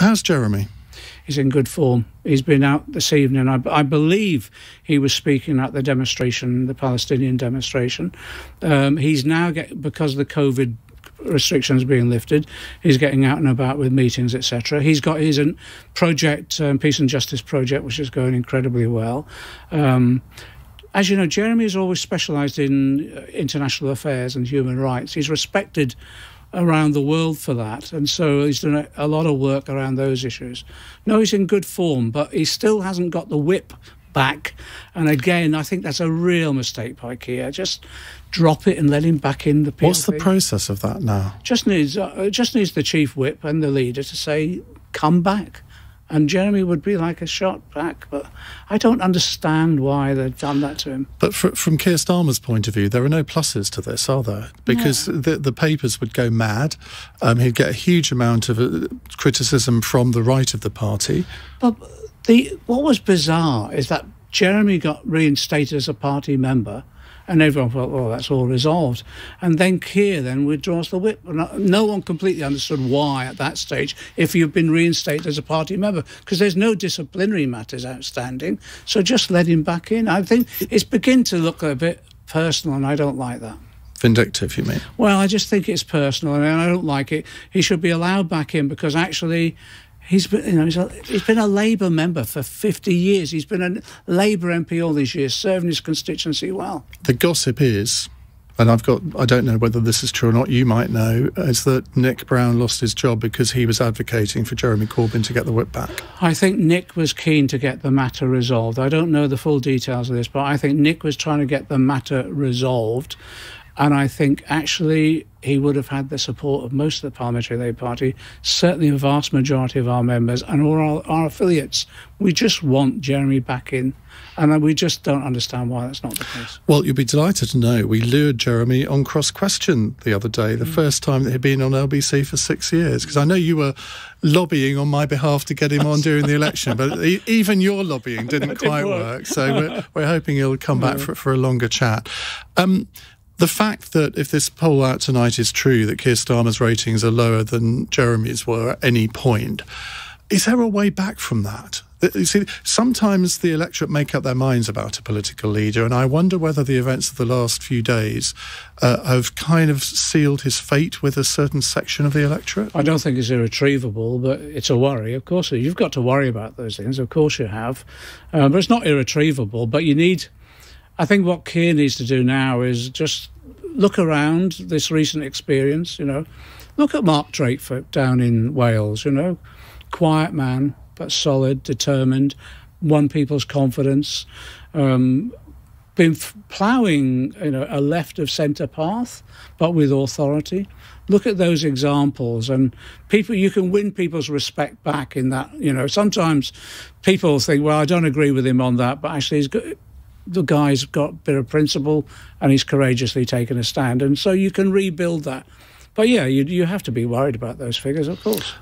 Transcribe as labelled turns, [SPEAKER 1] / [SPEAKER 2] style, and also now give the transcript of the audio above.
[SPEAKER 1] How's Jeremy?
[SPEAKER 2] He's in good form. He's been out this evening. I believe he was speaking at the demonstration, the Palestinian demonstration. He's now, because the COVID restrictions being lifted, he's getting out and about with meetings, etc. He's got his project, Peace and Justice project, which is going incredibly well. As you know, Jeremy has always specialised in international affairs and human rights. He's respected around the world for that, and so he's done a lot of work around those issues. No, he's in good form, but he still hasn't got the whip back, and again, I think that's a real mistake by Keir. Just drop it and let him back in the PLP.
[SPEAKER 1] What's the process of that now?
[SPEAKER 2] Just needs the chief whip and the leader to say, come back. And Jeremy would be like a shot back, but I don't understand why they've done that to him.
[SPEAKER 1] But from Keir Starmer's point of view, there are no pluses to this, are there? Because the papers would go mad. He'd get a huge amount of criticism from the right of the party.
[SPEAKER 2] But what was bizarre is that Jeremy got reinstated as a party member, and everyone thought, well, that's all resolved. And then Keir then withdraws the whip. No one completely understood why at that stage, if you've been reinstated as a party member, because there's no disciplinary matters outstanding. So just let him back in. I think it's beginning to look a bit personal, and I don't like that.
[SPEAKER 1] Vindictive, you mean?
[SPEAKER 2] Well, I just think it's personal, and I don't like it. He should be allowed back in because actually he's been a Labour member for 50 years. He's been a Labour MP all these years, serving his constituency well.
[SPEAKER 1] The gossip is, and I don't know whether this is true or not, you might know, is that Nick Brown lost his job because he was advocating for Jeremy Corbyn to get the whip back.
[SPEAKER 2] I think Nick was keen to get the matter resolved. I don't know the full details of this, but I think Nick was trying to get the matter resolved. And I think actually he would have had the support of most of the Parliamentary Labour Party, certainly a vast majority of our members and all our affiliates. We just want Jeremy back in, and we just don't understand why that's not the case.
[SPEAKER 1] Well, you'll be delighted to know we lured Jeremy on Cross Question the other day, the first time that he'd been on LBC for 6 years, because I know you were lobbying on my behalf to get him on during the election, but even your lobbying didn't quite work. So we're hoping he'll come back for a longer chat. The fact that if this poll out tonight is true, that Keir Starmer's ratings are lower than Jeremy's were at any point, is there a way back from that? You see, sometimes the electorate make up their minds about a political leader, and I wonder whether the events of the last few days have kind of sealed his fate with a certain section of the electorate.
[SPEAKER 2] I don't think it's irretrievable, but it's a worry. Of course, you've got to worry about those things. Of course you have. But it's not irretrievable, but you need... I think what Keir needs to do now is just look around this recent experience, Look at Mark Drakeford down in Wales, Quiet man, but solid, determined, won people's confidence, been ploughing, a left of centre path, but with authority. Look at those examples, and you can win people's respect back in that, Sometimes people think, well, I don't agree with him on that, but actually he's good. The guy's got a bit of principle and he's courageously taken a stand. And so you can rebuild that. But yeah, you have to be worried about those figures, of course.